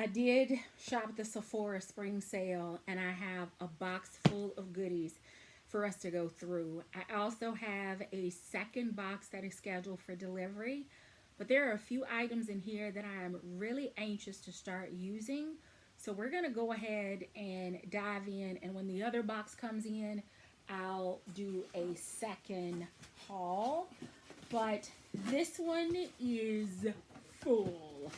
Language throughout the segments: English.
I did shop the Sephora spring sale and I have a box full of goodies for us to go through. I also have a second box that is scheduled for delivery, but there are a few items in here that I am really anxious to start using. So we're going to go ahead and dive in, and when the other box comes in, I'll do a second haul. But this one is full.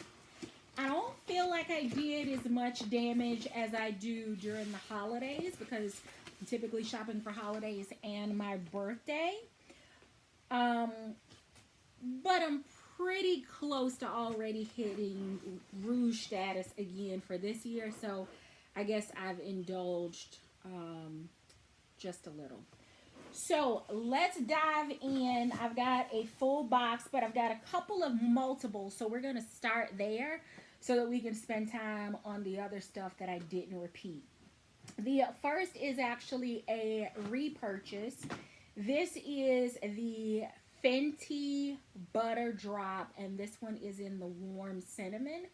I don't feel like I did as much damage as I do during the holidays because I'm typically shopping for holidays and my birthday. Um, but I'm pretty close to already hitting rouge status again for this year. So I guess I've indulged just a little. So let's dive in. I've got a full box, but I've got a couple of multiples. So we're going to start there so that we can spend time on the other stuff that I didn't repeat. The first is actually a repurchase. This is the Fenty Butter Drop, and this one is in the warm cinnamon.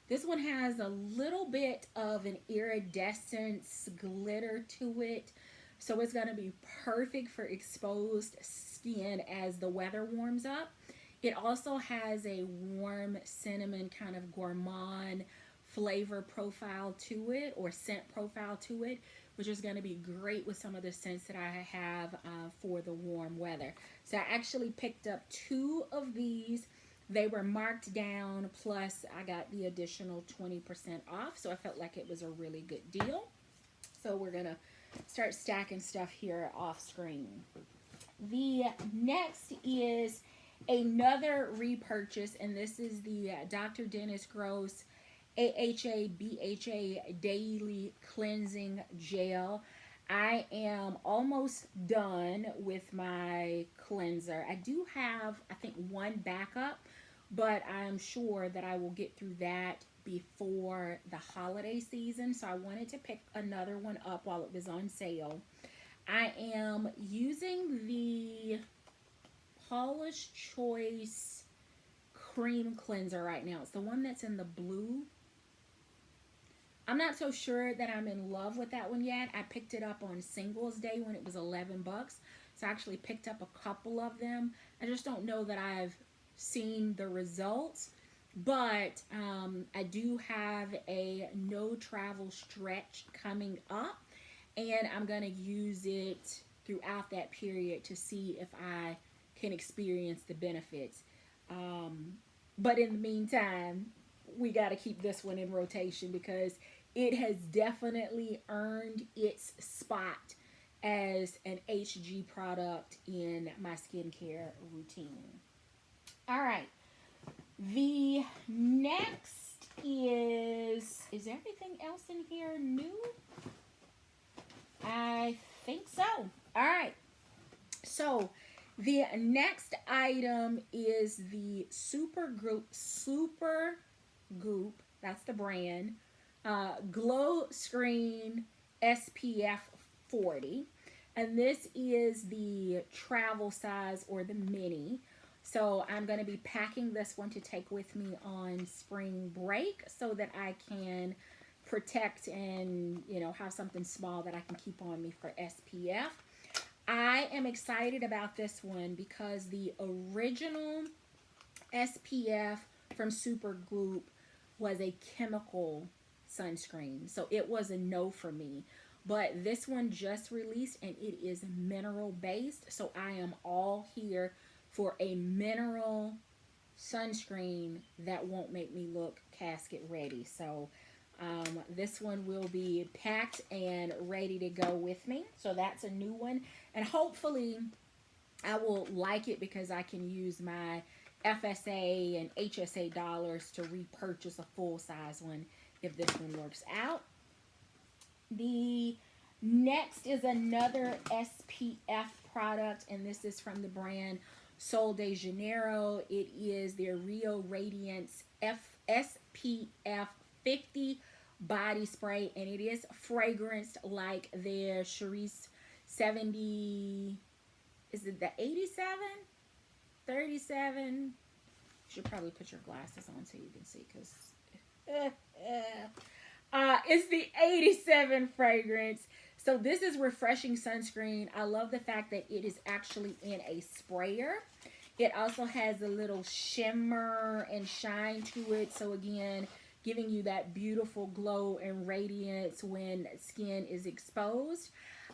This one has a little bit of an iridescence glitter to it. So it's going to be perfect for exposed skin as the weather warms up. It also has a warm cinnamon kind of gourmand flavor profile to it, or scent profile to it, which is going to be great with some of the scents that I have for the warm weather. So I actually picked up two of these. They were marked down, plus I got the additional 20% off. So I felt like it was a really good deal. So we're going to start stacking stuff here off screen. The next is another repurchase, and this is the Dr. Dennis Gross AHA BHA Daily Cleansing Gel. I am almost done with my cleanser. I do have, I think, one backup, but I'm sure that I will get through that before the holiday season. So I wanted to pick another one up while it was on sale. I am using the Paula's Choice Cream Cleanser right now. It's the one that's in the blue. I'm not so sure that I'm in love with that one yet. I picked it up on Singles Day when it was 11 bucks. So I actually picked up a couple of them. I just don't know that I've seen the results. But I do have a no travel stretch coming up. And I'm going to use it throughout that period to see if I can experience the benefits. But in the meantime, we got to keep this one in rotation because it has definitely earned its spot as an HG product in my skincare routine. All right. The next is everything else in here new? I think so. All right. So the next item is the Super Goop, that's the brand, Glow Screen SPF 40. And this is the travel size, or the mini. So I'm going to be packing this one to take with me on spring break so that I can protect and, have something small that I can keep on me for SPF. I am excited about this one because the original SPF from Super Goop was a chemical sunscreen. So it was a no for me. But this one just released and it is mineral based. So I am all here for a mineral sunscreen that won't make me look casket ready. So this one will be packed and ready to go with me. So that's a new one. And hopefully I will like it because I can use my FSA and HSA dollars to repurchase a full size one if this one works out. The next is another SPF product, and this is from the brand Sol de Janeiro. It is their Rio Radiance SPF 50 body spray, and it is fragranced like their Charisse 70, is it the 87? 37? You should probably put your glasses on so you can see, because It's the 87 fragrance. So this is refreshing sunscreen. I love the fact that it is actually in a sprayer. It also has a little shimmer and shine to it. So again, giving you that beautiful glow and radiance when skin is exposed.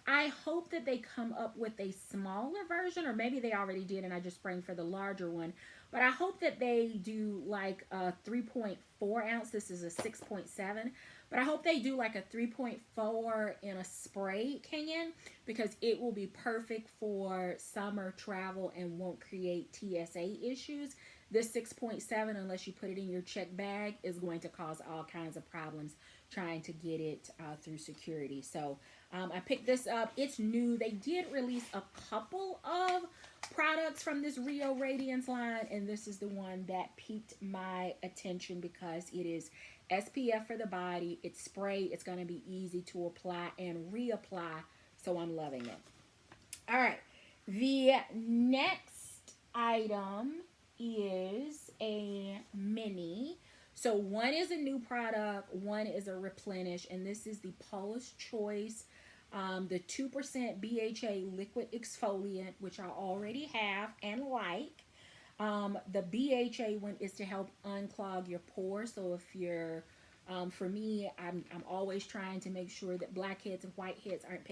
I hope that they come up with a smaller version, or maybe they already did and I just sprang for the larger one. But I hope that they do like a 3.4 ounce. This is a 6.7. But I hope they do like a 3.4 in a spray can, because it will be perfect for summer travel and won't create TSA issues. This 6.7, unless you put it in your check bag, is going to cause all kinds of problems trying to get it through security. So I picked this up. It's new. They did release a couple of products from this Rio Radiance line, and this is the one that piqued my attention because it is SPF for the body. It's spray. It's going to be easy to apply and reapply, so I'm loving it. All right. The next item is a mini. So one is a new product, one is a replenish, and this is the Paula's Choice, the 2% BHA liquid exfoliant, which I already have and like. The BHA one is to help unclog your pores. So if you're, for me, I'm always trying to make sure that blackheads and whiteheads aren't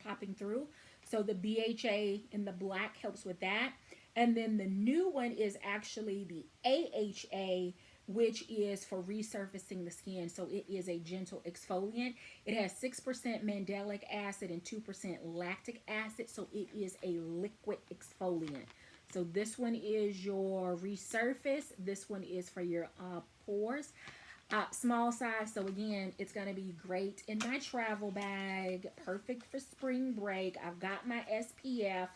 popping through. So the BHA in the black helps with that. And then the new one is actually the AHA, which is for resurfacing the skin. So it is a gentle exfoliant. It has 6% mandelic acid and 2% lactic acid. So it is a liquid exfoliant. So this one is your resurface. This one is for your pores. Small size. So again, it's going to be great in my travel bag. Perfect for spring break. I've got my SPF.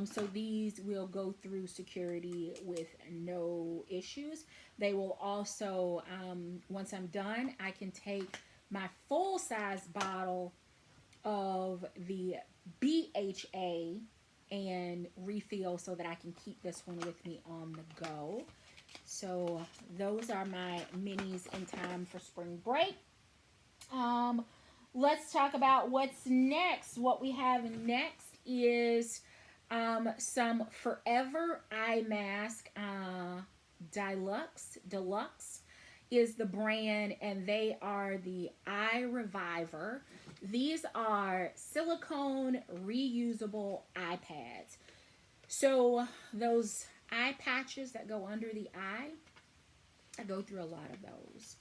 So these will go through security with no issues. They will also, once I'm done, I can take my full-size bottle of the BHA and refill so that I can keep this one with me on the go. So those are my minis in time for spring break. Let's talk about what's next. What we have next is some Forever Eye Mask. Deluxe is the brand, and they are the Eye Reviver. These are silicone reusable eye pads. So those eye patches that go under the eye, I go through a lot of those.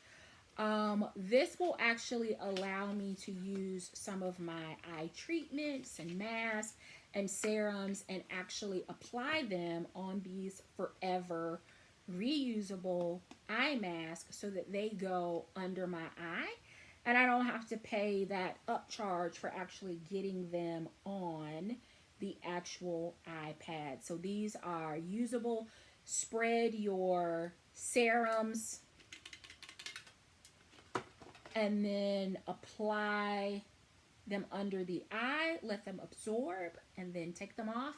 This will actually allow me to use some of my eye treatments and masks and serums and actually apply them on these Forever reusable eye masks so that they go under my eye, and I don't have to pay that upcharge for actually getting them on the actual iPad. So these are usable. Spread your serums and then apply them under the eye, let them absorb, and then take them off,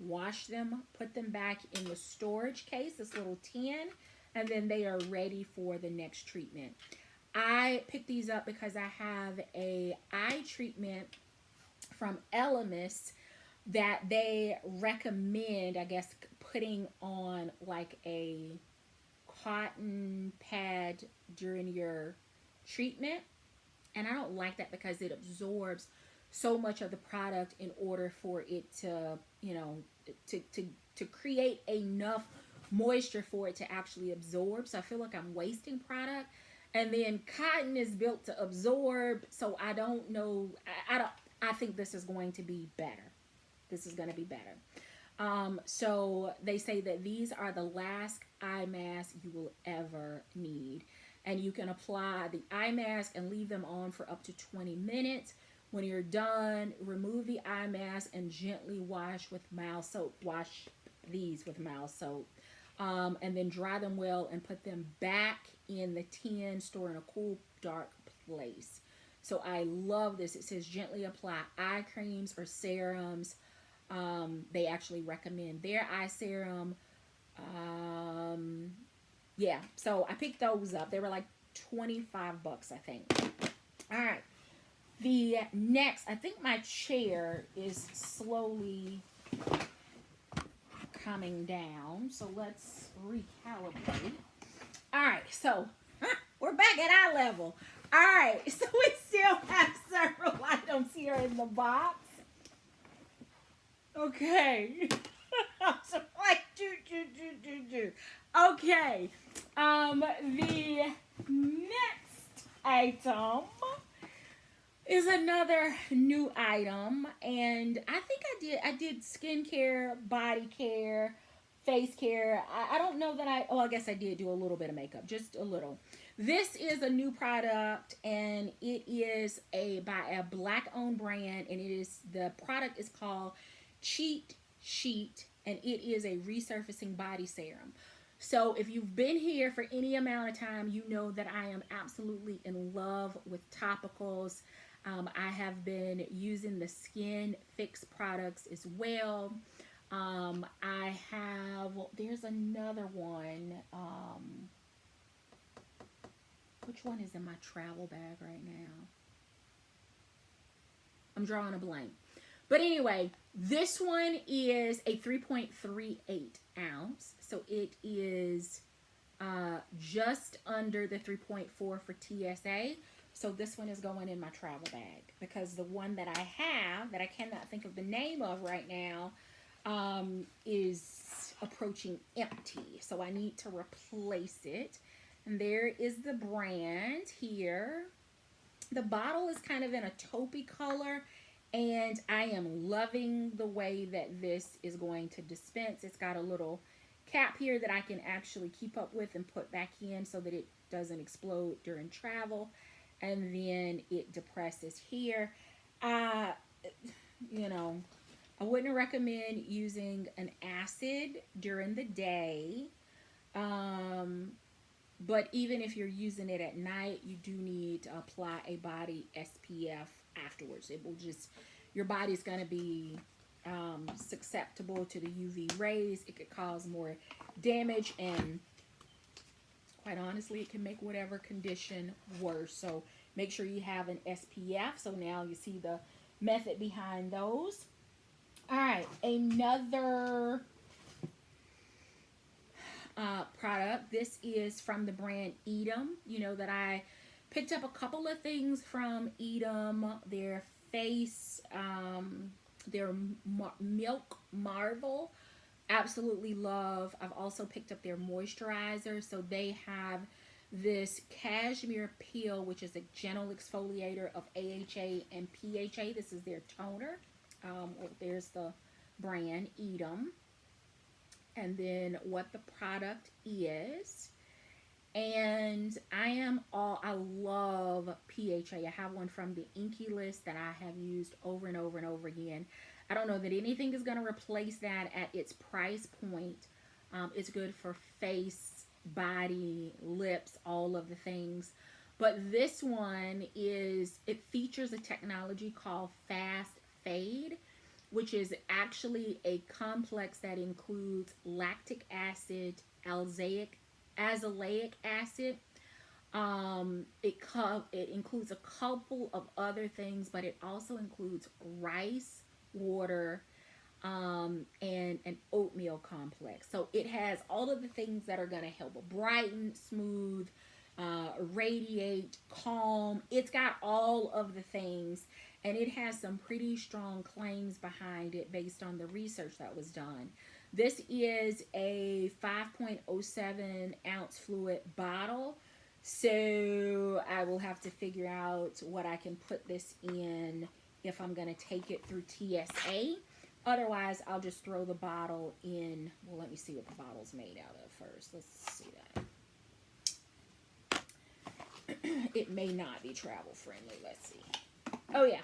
wash them, put them back in the storage case, this little tin, and then they are ready for the next treatment. I picked these up because I have a eye treatment from Elemis that they recommend, I guess, putting on like a cotton pad during your treatment. And I don't like that because it absorbs so much of the product in order for it to, you know, to create enough moisture for it to actually absorb. So I feel like I'm wasting product. And then cotton is built to absorb. So I don't know. I think this is going to be better. This is going to be better. So they say that these are the last eye masks you will ever need. And you can apply the eye mask and leave them on for up to 20 minutes. When you're done, remove the eye mask and gently wash with mild soap. Wash these with mild soap. And then dry them well and put them back in the tin, store in a cool, dark place. So I love this. It says gently apply eye creams or serums. They actually recommend their eye serum. Yeah, so I picked those up. They were like 25 bucks, I think. All right. The next, I think my chair is slowly coming down. So let's recalibrate. All right, so we're back at eye level. All right, so we still have several items here in the box. Okay. So like do. Okay. The next item is another new item, and I think I did skincare, body care, face care. I don't know that I guess I did do a little bit of makeup, just a little. This is a new product, and it is by a black owned brand, and the product is called Cheat Sheet, and it is a resurfacing body serum. So if you've been here for any amount of time, you know that I am absolutely in love with topicals. I have been using the Skin Fix products as well. I have, well, there's another one. Which one is in my travel bag right now? I'm drawing a blank. But anyway, this one is a 3.38 ounce. So it is just under the 3.4 for TSA. So this one is going in my travel bag, because the one that I have, that I cannot think of the name of right now, is approaching empty. So I need to replace it. And there is the brand here. The bottle is kind of in a taupey color, and I am loving the way that this is going to dispense. It's got a little cap here that I can actually keep up with and put back in so that it doesn't explode during travel. And then it depresses here. You know, I wouldn't recommend using an acid during the day. But even if you're using it at night, you do need to apply a body SPF afterwards. It will just, your body's going to be susceptible to the UV rays. It could cause more damage, and quite honestly, it can make whatever condition worse. So make sure you have an SPF. So now you see the method behind those. All right, another product. This is from the brand Edam. You know that I picked up a couple of things from Edam. Their face, their Milk Marvel. Absolutely love. I've also picked up their moisturizer. So they have this cashmere peel, which is a gentle exfoliator of AHA and PHA. This is their toner. There's the brand Edam. And then what the product is. And I love PHA. I have one from the Inky List that I have used over and over and over again. I don't know that anything is going to replace that at its price point. It's good for face, body, lips, all of the things. But this one it features a technology called Fast Fade, which is actually a complex that includes lactic acid, azelaic acid. It includes a couple of other things, but it also includes rice, water, and an oatmeal complex. So it has all of the things that are going to help brighten, smooth, radiate, calm. It's got all of the things, and it has some pretty strong claims behind it based on the research that was done. This is a 5.07 ounce fluid bottle. So I will have to figure out what I can put this in if I'm going to take it through TSA. Otherwise, I'll just throw the bottle in. Well, let me see what the bottle's made out of first. Let's see that. It may not be travel friendly. Let's see. Oh, yeah.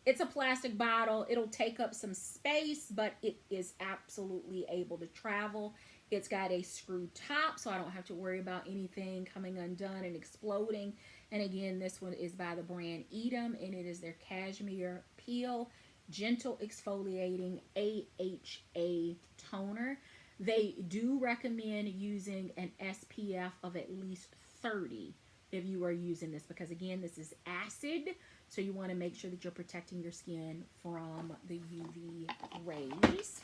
It's a plastic bottle. It'll take up some space, but it is absolutely able to travel. It's got a screw top, so I don't have to worry about anything coming undone and exploding. And again, this one is by the brand Edam, and it is their Cashmere Peel Gentle Exfoliating AHA Toner. They do recommend using an SPF of at least 30 if you are using this, because again, this is acid, so you want to make sure that you're protecting your skin from the UV rays.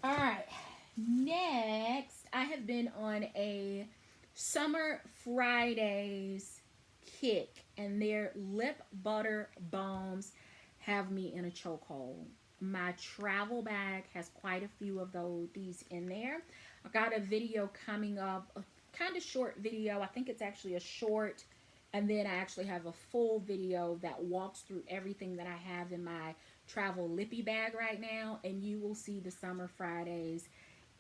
All right, next, I have been on a Summer Fridays kick, and their lip butter balms have me in a chokehold. My travel bag has quite a few of these in there. I got a video coming up, a kind of short video. I think it's actually a short, and then I actually have a full video that walks through everything that I have in my travel lippy bag right now, and you will see the Summer Fridays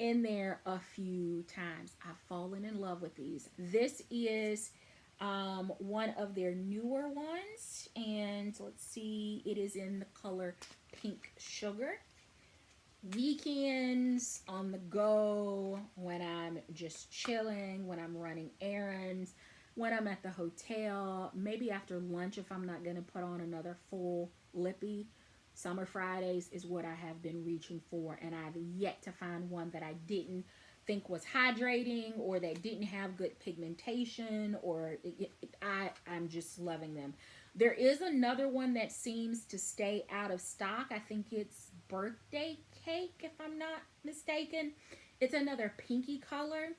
in there a few times. I've fallen in love with these. This is one of their newer ones, and let's see, it is in the color Pink Sugar. Weekends, on the go, when I'm just chilling, when I'm running errands, when I'm at the hotel, maybe after lunch if I'm not going to put on another full lippy. Summer Fridays is what I have been reaching for, and I've yet to find one that I didn't think was hydrating or that didn't have good pigmentation, or I'm just loving them. There is another one that seems to stay out of stock. I think it's Birthday Cake, if I'm not mistaken. It's another pinky color.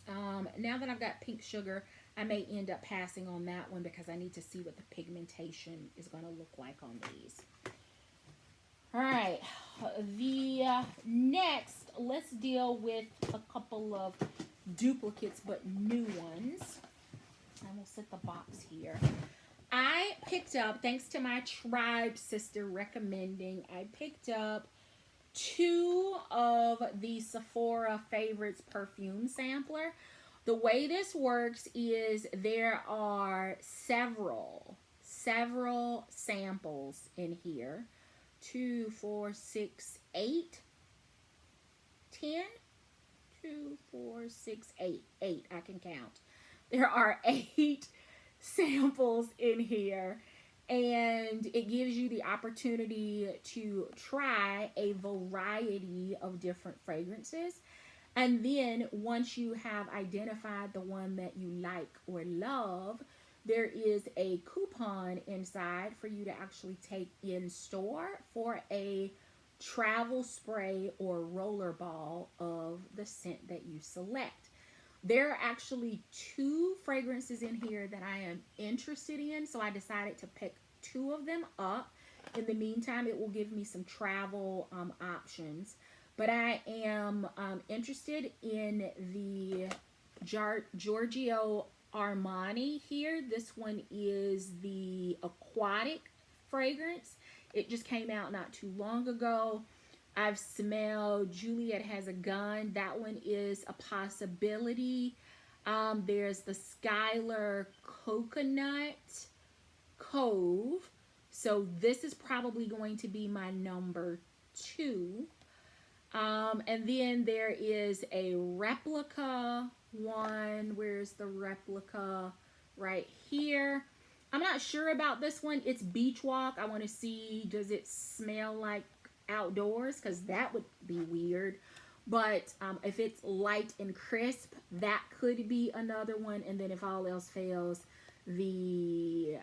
Now that I've got Pink Sugar, I may end up passing on that one because I need to see what the pigmentation is going to look like on these. All right, the next, let's deal with a couple of duplicates but new ones. And we'll set the box here. I picked up, thanks to my tribe sister recommending, I picked up 2 of the Sephora Favorites perfume sampler. The way this works is there are several samples in here. 2, 4, 6, 8, 10, 2, 4, 6, 8, 8, I can count. There are 8 samples in here, and it gives you the opportunity to try a variety of different fragrances. And then once you have identified the one that you like or love, there is a coupon inside for you to actually take in store for a travel spray or roller ball of the scent that you select. There are actually 2 fragrances in here that I am interested in, so I decided to pick 2 of them up. In the meantime, it will give me some travel options. But I am interested in the Giorgio Armani here. This one is the Aquatic fragrance. It just came out not too long ago. I've smelled Juliet Has a Gun. That one is a possibility. There's the Skylar Coconut Cove. So this is probably going to be my number 2. And then there is a replica one. Where's the replica? Right here. I'm not sure about this one. It's Beach Walk. I want to see, does it smell like outdoors? Because that would be weird. But if it's light and crisp, that could be another one. And then if all else fails, the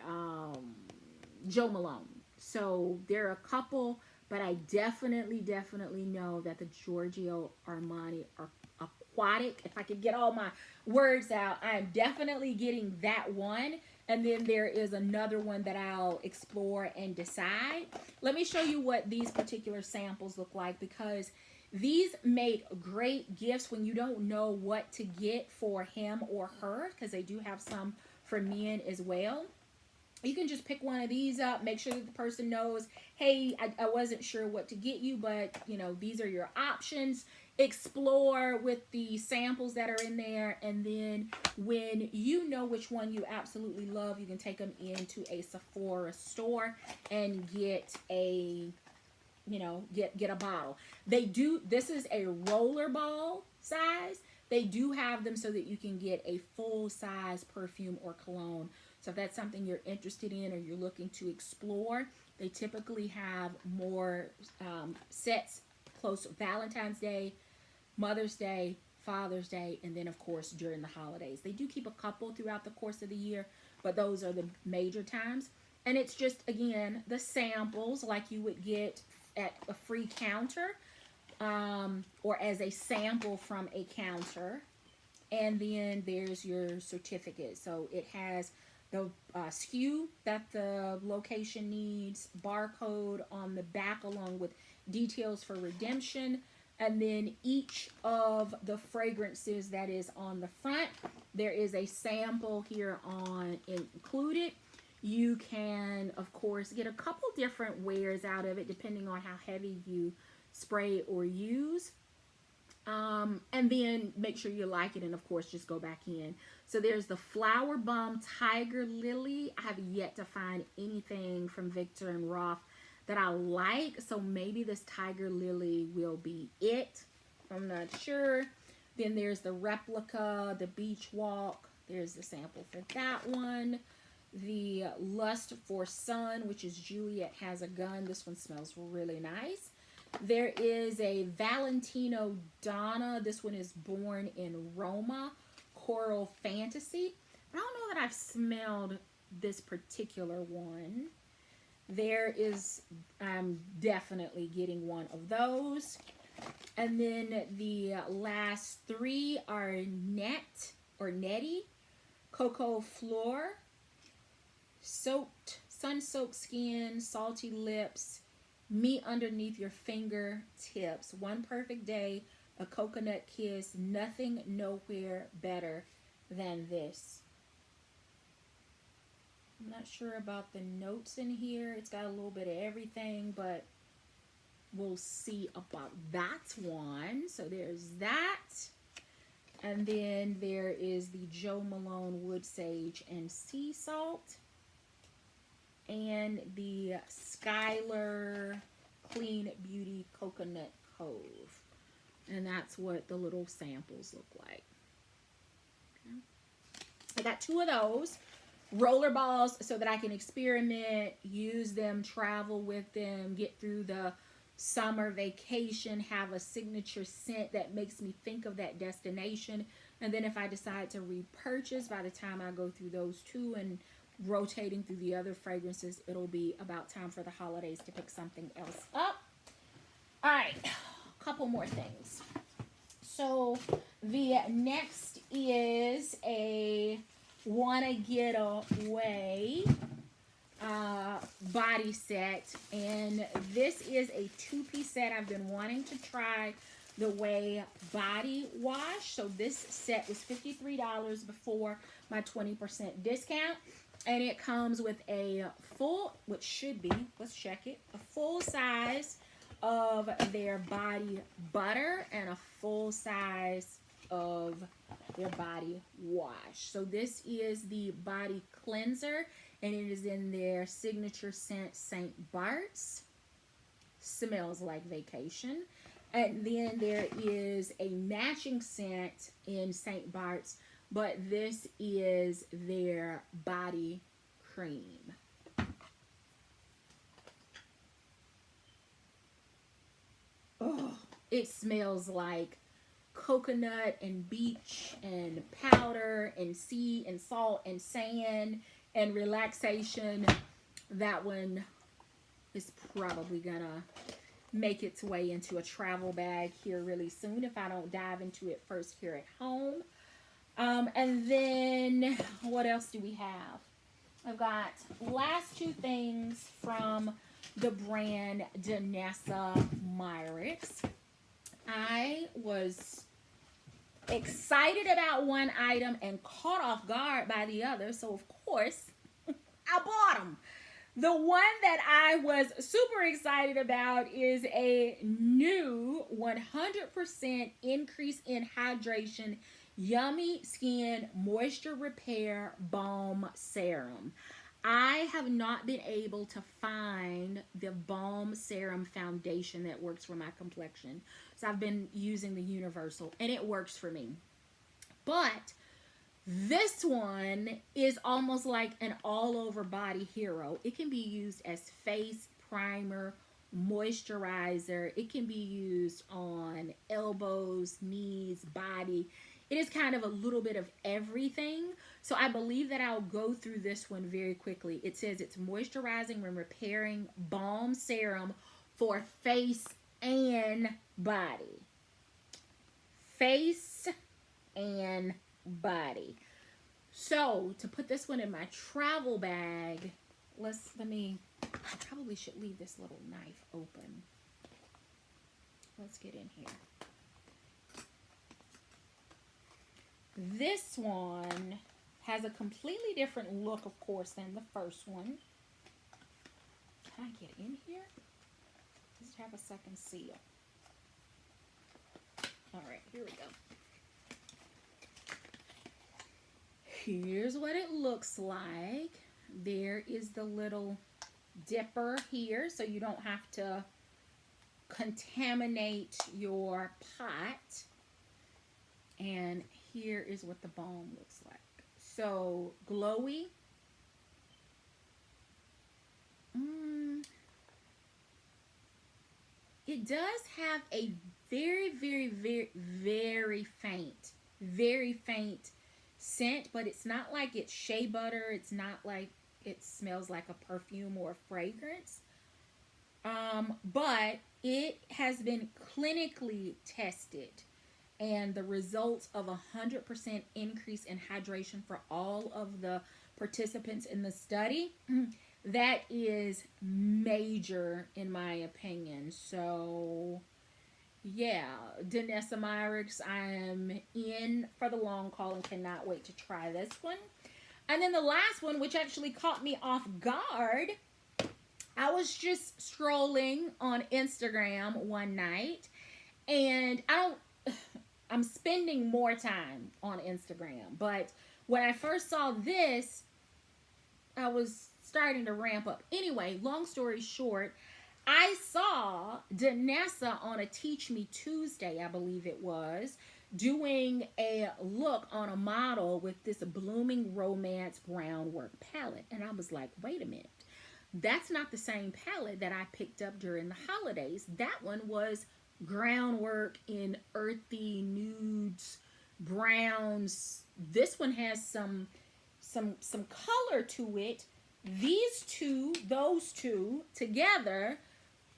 Joe Malone. So there are a couple, but I definitely know that the Giorgio Armani are Aquatic. If I could get all my words out, I am definitely getting that one. And then there is another one that I'll explore and decide. Let me show you what these particular samples look like, because these make great gifts when you don't know what to get for him or her, because they do have some for men as well. You can just pick one of these up, make sure that the person knows, hey, I wasn't sure what to get you, but, you know, these are your options. Explore with the samples that are in there, and then when you know which one you absolutely love, you can take them into a Sephora store and get a, you know, get a bottle. They do, this is a roller ball size. They do have them so that you can get a full size perfume or cologne. So if that's something you're interested in or you're looking to explore, they typically have more sets close to Valentine's Day, Mother's Day, Father's Day, and then of course during the holidays. They do keep a couple throughout the course of the year, but those are the major times. And it's just, again, the samples like you would get at a free counter, or as a sample from a counter. And then there's your certificate. So it has the SKU that the location needs, barcode on the back along with details for redemption, and then each of the fragrances that is on the front, there is a sample here on included. You can, of course, get a couple different wears out of it depending on how heavy you spray or use. And then make sure you like it, and of course just go back in. So there's the Flower Bomb Tiger Lily. I have yet to find anything from Victor and Roth that I like, so maybe this Tiger Lily will be it. I'm not sure. Then there's the replica, the Beach Walk. There's the sample for that one. The Lust for Sun, which is Juliet Has a Gun. This one smells really nice. There is a Valentino Donna. This one is Born in Roma, Coral Fantasy. I don't know that I've smelled this particular one. There is, I'm definitely getting one of those. And then the last three are Nettie, Cocoa Flor, Soaked, Sun-Soaked Skin, Salty Lips, Me Underneath Your Fingertips, One Perfect Day, A Coconut Kiss, Nothing Nowhere Better Than This. I'm not sure about the notes in here. It's got a little bit of everything, but we'll see about that one. So there's that. And then there is the Jo Malone Wood Sage and Sea Salt. And the Skylar Clean Beauty Coconut Cove. And that's what the little samples look like. Okay. I got two of those. Roller balls so that I can experiment, use them, travel with them, get through the summer vacation, have a signature scent that makes me think of that destination. And then if I decide to repurchase, by the time I go through those two and rotating through the other fragrances, it'll be about time for the holidays to pick something else up. All right, a couple more things. So the next is a Wanna Get Away body set, and this is a two-piece set. I've been wanting to try the Way body wash. So this set was $53 before my 20% discount, and it comes with a full, which should be, let's check it, a full size of their body butter and a full size of their body wash. So this is the body cleanser, and it is in their signature scent St. Bart's. Smells like vacation. And then there is a matching scent in St. Bart's, but this is their body cream. Oh, it smells like coconut and beach and powder and sea and salt and sand and relaxation. That one is probably gonna make its way into a travel bag here really soon if I don't dive into it first here at home. And then what else do we have? I've got last two things from the brand Danessa Myricks. I was excited about one item and caught off guard by the other, so of course I bought them. The one that I was super excited about is a new 100% increase in hydration Yummy Skin Moisture Repair Balm Serum. I have not been able to find the balm serum foundation that works for my complexion. So I've been using the Universal, and it works for me. But this one is almost like an all-over body hero. It can be used as face, primer, moisturizer. It can be used on elbows, knees, body. It is kind of a little bit of everything. So I believe that I'll go through this one very quickly. It says it's moisturizing and repairing balm serum for face and body. Face and body. So to put this one in my travel bag, I probably should leave this little knife open. Let's get in here. This one has a completely different look, of course, than the first one. Can I get in here? Does it have a second seal? All right, here we go. Here's what it looks like. There is the little dipper here, so you don't have to contaminate your pot. And here is what the balm looks like. So glowy. It does have a very, very, very, very faint scent, but it's not like it's shea butter. It's not like it smells like a perfume or a fragrance. But it has been clinically tested, and the results of 100% increase in hydration for all of the participants in the study, that is major in my opinion. So yeah, Danessa Myricks, I am in for the long haul and cannot wait to try this one. And then the last one, which actually caught me off guard, I was just scrolling on Instagram one night, and I'm spending more time on Instagram, but when I first saw this, I was starting to ramp up. Anyway, long story short, I saw Danessa on a Teach Me Tuesday, I believe it was, doing a look on a model with this Blooming Romance Groundwork palette. And I was like, wait a minute. That's not the same palette that I picked up during the holidays. That one was Groundwork in earthy nudes, browns. This one has some color to it. Those two together,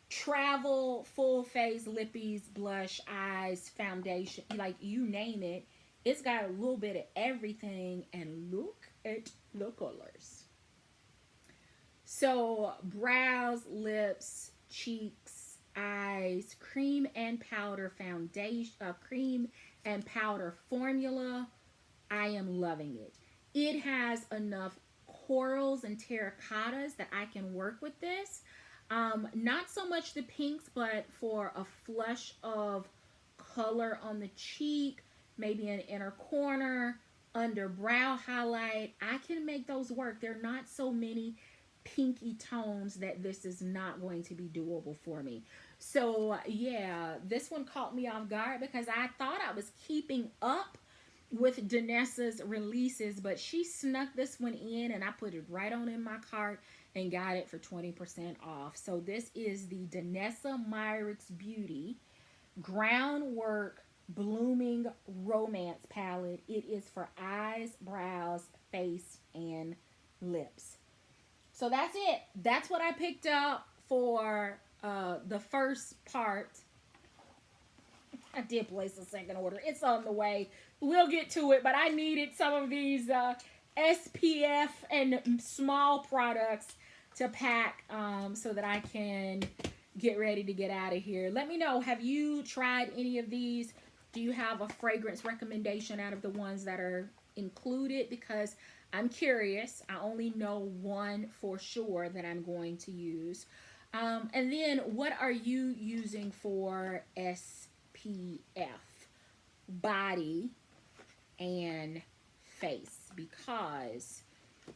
travel, full face, lippies, blush, eyes, foundation, like you name it. It's got a little bit of everything, and look at the colors. So brows, lips, cheeks, eyes, cream and powder foundation, cream and powder formula. I am loving it. It has enough corals and terracottas that I can work with this. Not so much the pinks, but for a flush of color on the cheek, maybe an inner corner, under brow highlight, I can make those work. There are not so many pinky tones that this is not going to be doable for me. So yeah, this one caught me off guard because I thought I was keeping up with Danessa's releases, but she snuck this one in, and I put it right on in my cart and got it for 20% off. So this is the Danessa Myricks Beauty Groundwork Blooming Romance Palette. It is for eyes, brows, face, and lips. So that's it. That's what I picked up for the first part. I did place a second order. It's on the way. We'll get to it, but I needed some of these SPF and small products to pack so that I can get ready to get out of here. Let me know, have you tried any of these? Do you have a fragrance recommendation out of the ones that are included? Because I'm curious. I only know one for sure that I'm going to use. And then what are you using for SPF? Body and face, because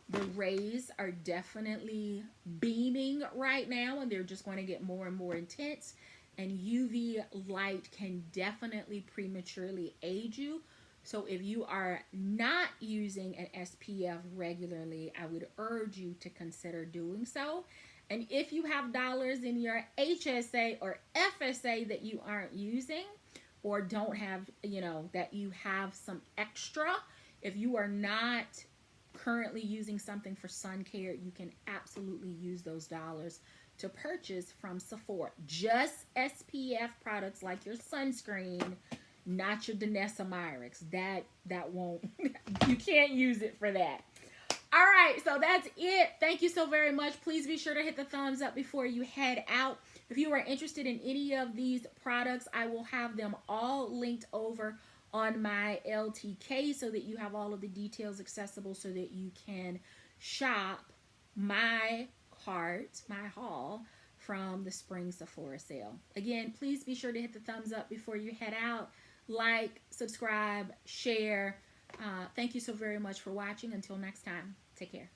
the rays are definitely beaming right now, and they're just going to get more and more intense, and UV light can definitely prematurely age you. So if you are not using an SPF regularly, I would urge you to consider doing so. And if you have dollars in your HSA or FSA that you aren't using, or don't have, that you have some extra, if you are not currently using something for sun care, you can absolutely use those dollars to purchase from Sephora. Just SPF products like your sunscreen, not your Danessa Myricks. That won't, you can't use it for that. All right, so that's it. Thank you so very much. Please be sure to hit the thumbs up before you head out. If you are interested in any of these products, I will have them all linked over on my LTK so that you have all of the details accessible so that you can shop my cart, my haul from the spring Sephora sale. Again, please be sure to hit the thumbs up before you head out. Like, subscribe, share. Thank you so very much for watching. Until next time, take care.